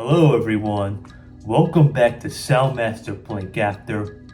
Hello everyone, welcome back to Soundmaster Blink after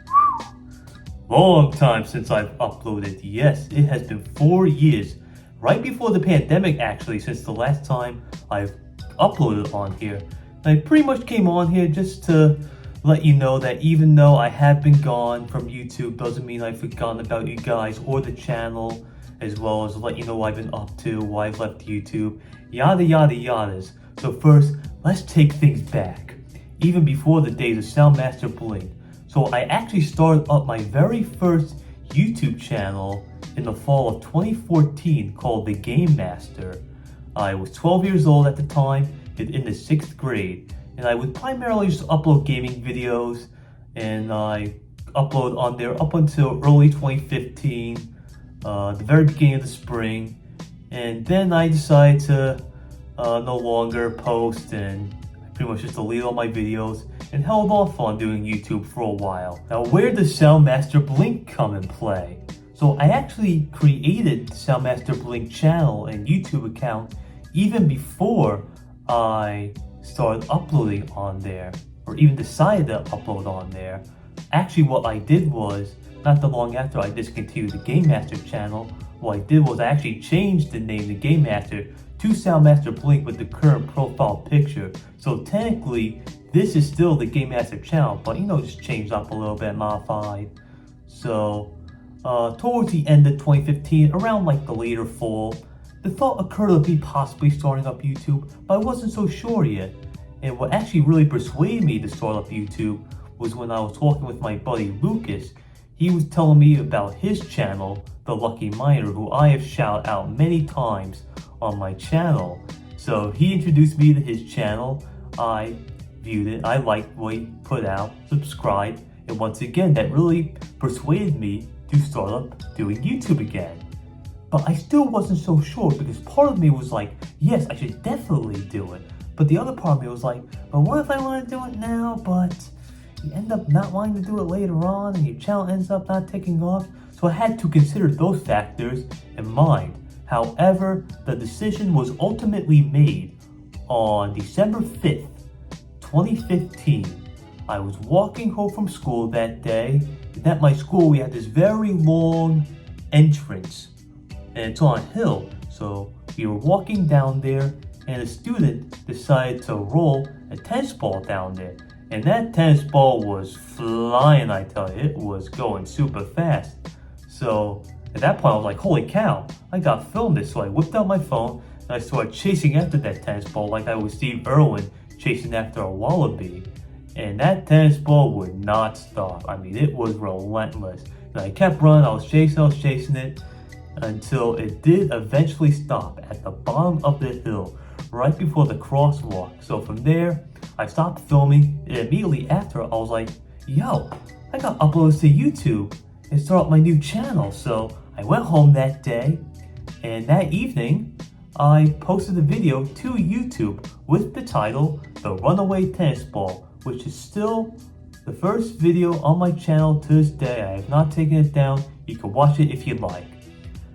long time since I've uploaded. Yes, it has been 4 years, right before the pandemic actually, since the last time I've uploaded on here. And I pretty much came on here just to let you know that even though I have been gone from YouTube, doesn't mean I've forgotten about you guys or the channel, as well as let you know what I've been up to, why I've left YouTube, yada yada yadas. So first, let's take things back, even before the days of Soundmaster Blink. So I actually started up my very first YouTube channel in the fall of 2014 called The Game Master. I was 12 years old at the time, in the 6th grade, and I would primarily just upload gaming videos, and I upload on there up until early 2015, the very beginning of the spring, and then I decided to no longer post, and I pretty much just deleted all my videos and held off on doing YouTube for a while. Now, where does Soundmaster Blink come in play? So I actually created the Soundmaster Blink channel and YouTube account even before I started uploading on there, or even decided to upload on there. Actually, what I did was, not too long after I discontinued the Game Master channel, what I did was I actually changed the name to Game Master to Soundmaster Blink with the current profile picture. So technically, this is still the Game Master channel, but just changed up a little bit, modified. So towards the end of 2015, around like the later fall, the thought occurred of me possibly starting up YouTube, but I wasn't so sure yet. And what actually really persuaded me to start up YouTube was when I was talking with my buddy Lucas. He was telling me about his channel, The Lucky Miner, who I have shouted out many times on my channel. So he introduced me to his channel. I viewed it, I liked what he put out, subscribed, and once again that really persuaded me to start up doing YouTube again. But I still wasn't so sure, because part of me was like, yes, I should definitely do it. But the other part of me was like, but what if I want to do it now, but you end up not wanting to do it later on and your channel ends up not taking off? So I had to consider those factors in mind. However, the decision was ultimately made on December 5th, 2015. I was walking home from school that day, and at my school we had this very long entrance, and it's on a hill. So we were walking down there, and a student decided to roll a tennis ball down there. And that tennis ball was flying, I tell you, it was going super fast. So at that point I was like, holy cow, I got filmed this. So I whipped out my phone and I started chasing after that tennis ball like I was Steve Irwin chasing after a wallaby. And that tennis ball would not stop. I mean, it was relentless. And I kept running, I was chasing it until it did eventually stop at the bottom of the hill, right before the crosswalk. So from there, I stopped filming, and immediately after, I was like, yo, I got uploads to YouTube and start up my new channel. So I went home that day, and that evening, I posted a video to YouTube with the title, The Runaway Tennis Ball, which is still the first video on my channel to this day. I have not taken it down. You can watch it if you'd like.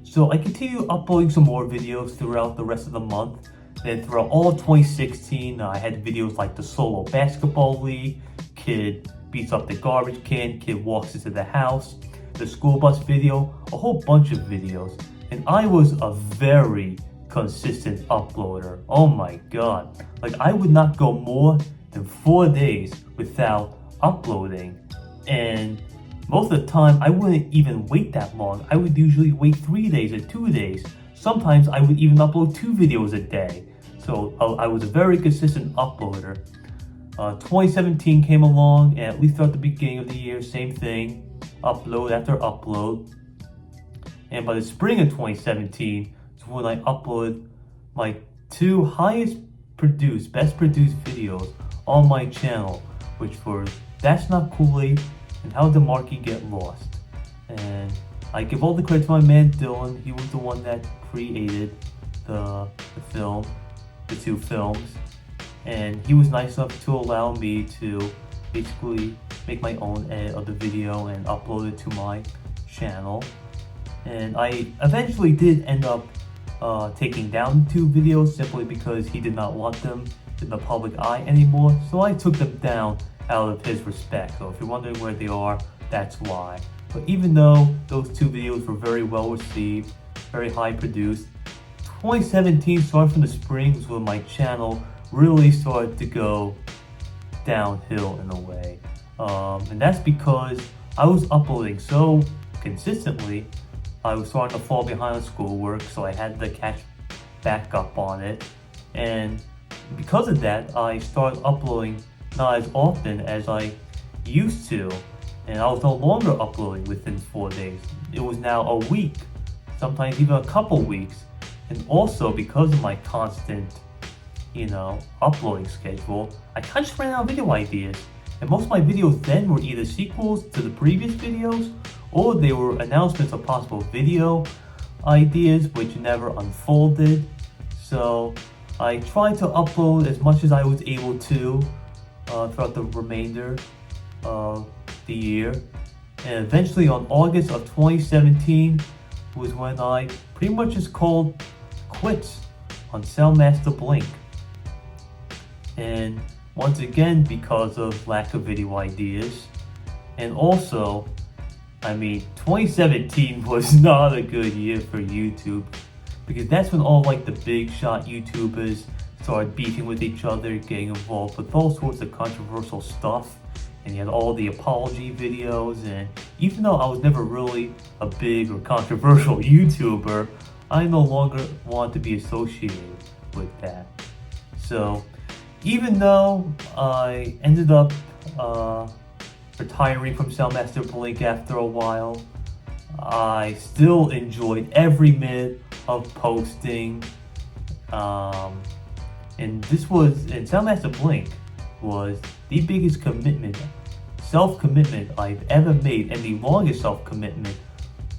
So I continue uploading some more videos throughout the rest of the month. Then throughout all of 2016, I had videos like the Solo Basketball League, Kid Beats Up the Garbage Can, Kid Walks Into the House, the School Bus video, a whole bunch of videos. And I was a very consistent uploader. Oh my god. Like, I would not go more than 4 days without uploading. And most of the time, I wouldn't even wait that long. I would usually wait 3 days or 2 days. Sometimes I would even upload 2 videos a day. So I was a very consistent uploader. 2017 came along, and at least throughout the beginning of the year, same thing. Upload after upload. And by the spring of 2017 is when I uploaded my 2 best produced videos on my channel, which were That's Not Kool-Aid and How Did Marky Get Lost. And I give all the credit to my man Dylan. He was the one that created the 2 films, and he was nice enough to allow me to basically make my own edit of the video and upload it to my channel. And I eventually did end up taking down 2 videos simply because he did not want them in the public eye anymore, so I took them down out of his respect. So if you're wondering where they are, that's why. But even though those two videos were very well received, very high produced, 2017, starting from the spring, was when my channel really started to go downhill in a way. And that's because I was uploading so consistently. I was starting to fall behind on schoolwork, so I had to catch back up on it. And because of that, I started uploading not as often as I used to. And I was no longer uploading within 4 days. It was now a week, sometimes even a couple weeks. And also because of my constant, uploading schedule, I kind of just ran out of video ideas. And most of my videos then were either sequels to the previous videos, or they were announcements of possible video ideas which never unfolded. So I tried to upload as much as I was able to throughout the remainder of the year. And eventually on August of 2017 was when I pretty much just called quits on Soundmaster Blink. And once again, because of lack of video ideas, and also, 2017 was not a good year for YouTube, because that's when all the big shot YouTubers started beefing with each other, getting involved with all sorts of controversial stuff, and you had all the apology videos. And even though I was never really a big or controversial YouTuber, I no longer want to be associated with that. So even though I ended up retiring from Soundmaster Blink after a while, I still enjoyed every minute of posting. And Soundmaster Blink was the biggest self-commitment I've ever made, and the longest self-commitment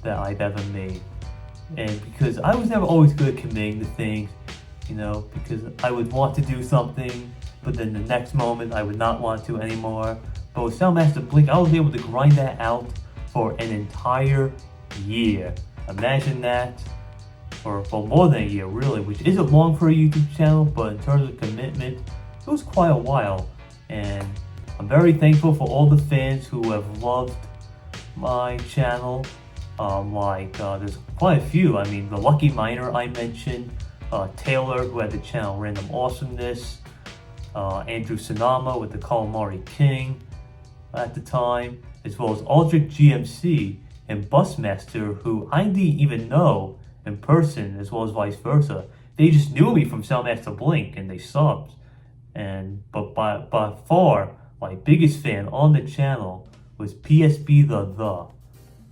that I've ever made. And because I was never always good at committing to things, because I would want to do something, but then the next moment I would not want to anymore. But with Soundmaster Blink, I was able to grind that out for an entire year. Imagine that. For more than a year, really, which isn't long for a YouTube channel, but in terms of commitment, it was quite a while. And I'm very thankful for all the fans who have loved my channel. There's quite a few. The Lucky Miner I mentioned, Taylor, who had the channel Random Awesomeness, Andrew Sanama with the Calamari King at the time, as well as Aldrich GMC and Busmaster, who I didn't even know in person, as well as vice versa. They just knew me from Soundmaster Blink and they subbed. But by far, my biggest fan on the channel was PSB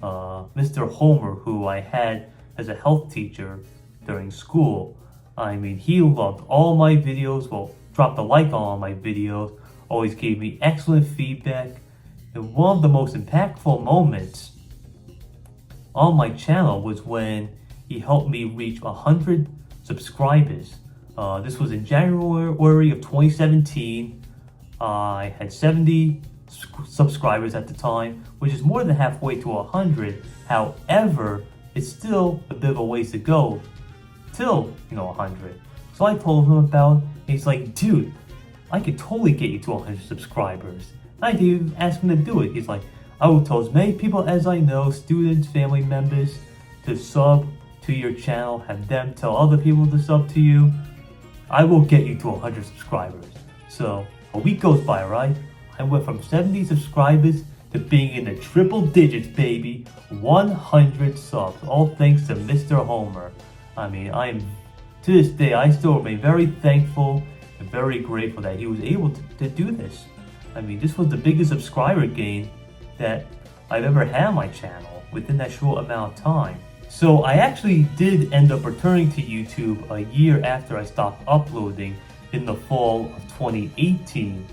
Mr. Homer, who I had as a health teacher during school. He loved all my videos, dropped a like on all my videos, always gave me excellent feedback. And one of the most impactful moments on my channel was when he helped me reach 100 subscribers. This was in January of 2017. I had 70 subscribers at the time, which is more than halfway to 100. However, it's still a bit of a ways to go till 100. So I told him about it, and he's like, dude, I could totally get you to 100 subscribers. I didn't even ask him to do it. He's like, I will tell as many people as I know, students, family members, to sub to your channel, have them tell other people to sub to you. I will get you to 100 subscribers. So a week goes by, right? I went from 70 subscribers to being in the triple digits, baby. 100 subs, all thanks to Mr. Homer. To this day, I still remain very thankful and very grateful that he was able to do this. This was the biggest subscriber gain that I've ever had on my channel within that short amount of time. So I actually did end up returning to YouTube a year after I stopped uploading in the fall of 2018.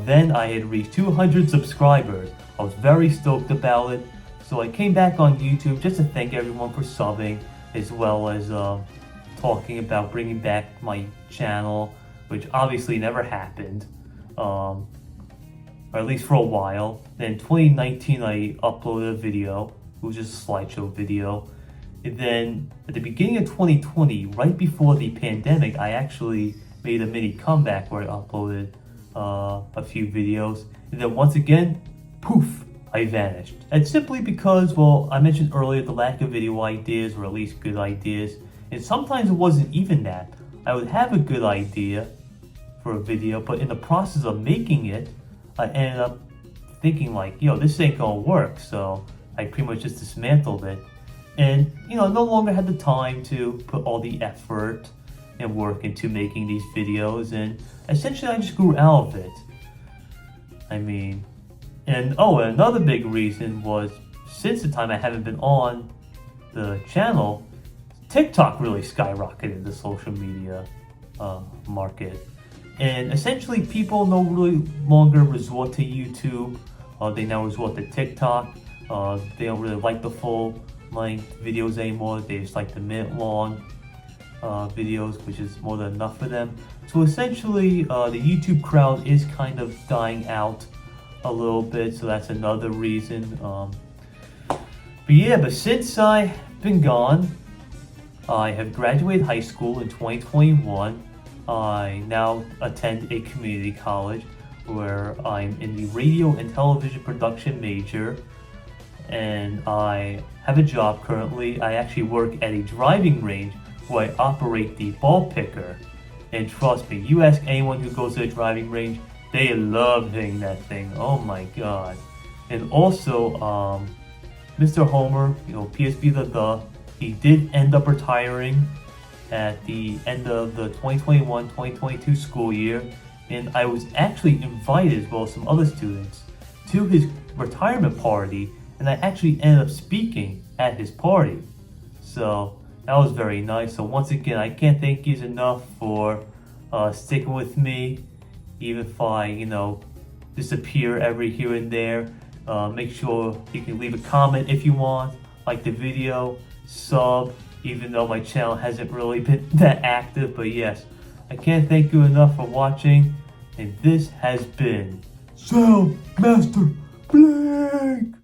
Then I had reached 200 subscribers. I was very stoked about it. So I came back on YouTube just to thank everyone for subbing, as well as talking about bringing back my channel, which obviously never happened, or at least for a while. Then in 2019 I uploaded a video. It was just a slideshow video. And then at the beginning of 2020, right before the pandemic, I actually made a mini comeback where I uploaded a few videos, and then once again, poof, I vanished. And simply because, well, I mentioned earlier the lack of video ideas, or at least good ideas, and sometimes it wasn't even that. I would have a good idea for a video, but in the process of making it, I ended up thinking like, yo, this ain't gonna work, so I pretty much just dismantled it. And, no longer had the time to put all the effort and work into making these videos, and essentially I just grew out of it. And another big reason was, since the time I haven't been on the channel, TikTok really skyrocketed the social media market. And essentially people no really longer resort to YouTube. They now resort to TikTok. They don't really like the full length videos anymore. They just like the minute long videos, which is more than enough for them. So essentially the YouTube crowd is kind of dying out a little bit, so that's another reason. But since I've been gone, I have graduated high school in 2021. I now attend a community college where I'm in the radio and television production major, and I have a job currently. I actually work at a driving range where I operate the ball picker. And trust me, you ask anyone who goes to a driving range, they love hitting that thing. Oh my god. And also, Mr. Homer, PSB the, he did end up retiring at the end of the 2021-2022 school year, and I was actually invited, as well as some other students, to his retirement party, and I actually ended up speaking at his party. So that was very nice. So once again, I can't thank you enough for sticking with me, even if I, disappear every here and there. Make sure you can leave a comment if you want, like the video, sub, even though my channel hasn't really been that active. But yes, I can't thank you enough for watching, and this has been Soundmaster Blake.